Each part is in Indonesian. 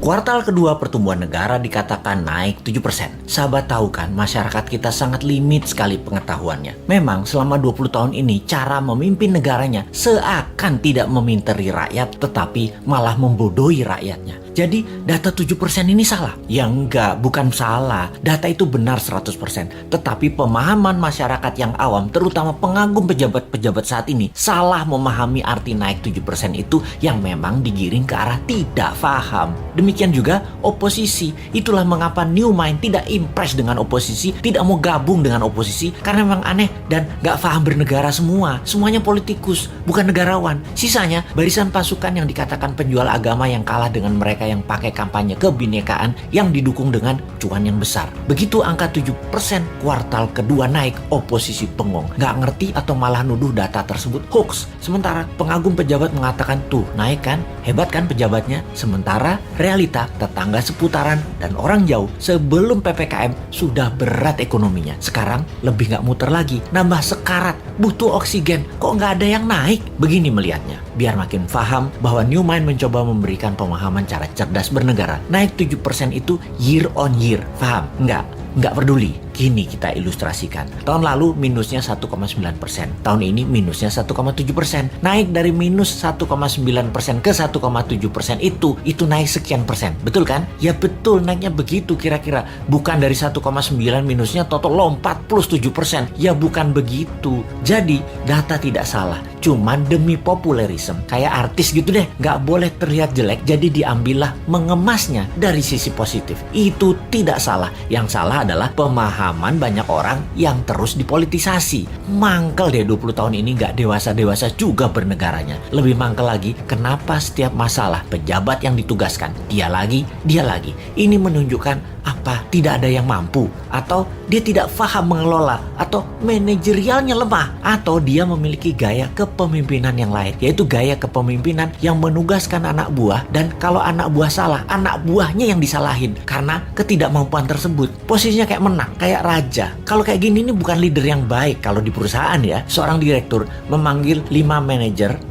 Kuartal kedua pertumbuhan negara dikatakan naik 7%. Sahabat tahu kan, masyarakat kita sangat limit sekali pengetahuannya. Memang selama 20 tahun ini cara memimpin negaranya seakan tidak meminteri rakyat tetapi malah membodohi rakyatnya. Jadi data 7% ini salah? Ya enggak, bukan salah. Data itu benar 100%. Tetapi pemahaman masyarakat yang awam, terutama pengagum pejabat-pejabat saat ini, salah memahami arti naik 7% itu yang memang digiring ke arah tidak paham. Demikian juga oposisi. Itulah mengapa New Mind tidak impress dengan oposisi, tidak mau gabung dengan oposisi, karena memang aneh dan gak paham bernegara semua. Semuanya politikus, bukan negarawan. Sisanya barisan pasukan yang dikatakan penjual agama yang kalah dengan mereka yang pakai kampanye kebinekaan yang didukung dengan cuan yang besar. Begitu angka 7% kuartal kedua naik, oposisi bengong. Gak ngerti atau malah nuduh data tersebut hoax. Sementara pengagum pejabat mengatakan tuh naik kan, hebat kan pejabatnya. Sementara realita tetangga seputaran dan orang jauh sebelum PPKM sudah berat ekonominya. Sekarang lebih gak muter lagi, nambah sekarat, butuh oksigen. Kok gak ada yang naik? Begini melihatnya. Biar makin paham bahwa New Mind mencoba memberikan pemahaman cara cerdas bernegara. Naik 7% itu year on year. Paham? Nggak peduli. Gini kita ilustrasikan. Tahun lalu minusnya 1,9%. Tahun ini minusnya 1,7%. Naik dari minus 1,9% ke 1,7% itu naik sekian persen. Betul kan? Ya betul, naiknya begitu kira-kira. Bukan dari 1,9 minusnya total lompat plus 7%. Ya bukan begitu. Jadi data tidak salah. Cuman demi populerisme. Kayak artis gitu deh. Nggak boleh terlihat jelek. Jadi diambillah mengemasnya dari sisi positif. Itu tidak salah. Yang salah adalah pemahaman banyak orang yang terus dipolitisasi. Mangkel deh 20 tahun ini gak dewasa-dewasa juga bernegaranya. Lebih mangkel lagi, kenapa setiap masalah pejabat yang ditugaskan dia lagi. Ini menunjukkan apa? Tidak ada yang mampu, atau dia tidak paham mengelola, atau manajerialnya lemah, atau dia memiliki gaya kepemimpinan yang lain, yaitu gaya kepemimpinan yang menugaskan anak buah, dan kalau anak buah salah, anak buahnya yang disalahin karena ketidakmampuan tersebut. Posisinya kayak menang, kayak raja. Kalau kayak gini ini bukan leader yang baik. Kalau di perusahaan ya, seorang direktur memanggil 5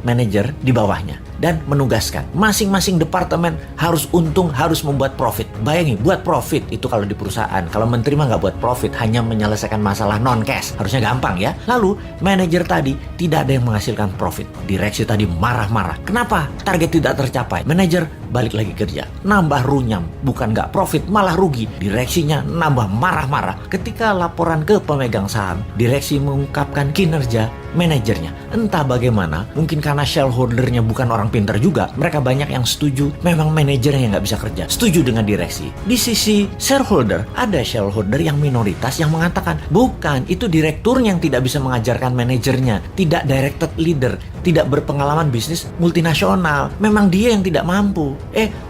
manajer di bawahnya dan menugaskan masing-masing departemen harus untung, harus membuat profit. Bayangin, buat profit itu kalau di perusahaan. Kalau menteri mah nggak buat profit, hanya menyelesaikan masalah non cash. Harusnya gampang ya. Lalu manajer tadi tidak ada yang menghasilkan profit. Direksi tadi marah-marah. Kenapa? Target tidak tercapai. Manajer balik lagi kerja, nambah runyam. Bukan nggak profit, malah rugi. Direksinya nambah marah-marah. Ketika laporan ke pemegang saham, direksi mengungkapkan kinerja manajernya. Entah bagaimana, mungkin karena shareholdernya bukan orang pintar juga, mereka banyak yang setuju memang manajernya yang nggak bisa kerja. Setuju dengan direksi. Di sisi shareholder, ada shareholder yang minoritas yang mengatakan, bukan, itu direkturnya yang tidak bisa mengajarkan manajernya, tidak directed leader, tidak berpengalaman bisnis multinasional. Memang dia yang tidak mampu.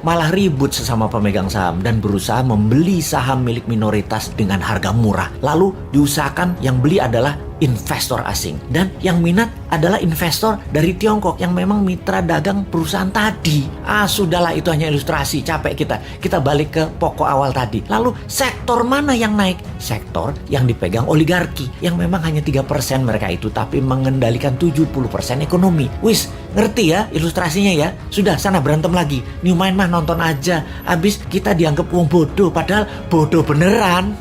Malah ribut sesama pemegang saham dan berusaha membeli saham milik minoritas dengan harga murah. Lalu diusahakan yang beli adalah investor asing, dan yang minat adalah investor dari Tiongkok yang memang mitra dagang perusahaan tadi. Sudahlah, itu hanya ilustrasi, capek kita balik ke pokok awal tadi. Lalu sektor mana yang naik? Sektor yang dipegang oligarki, yang memang hanya 3% mereka itu, tapi mengendalikan 70% ekonomi. Wis, ngerti ya ilustrasinya ya? Sudah, sana berantem lagi. New Mind mah nonton aja, abis kita dianggap wong bodoh, padahal bodoh beneran.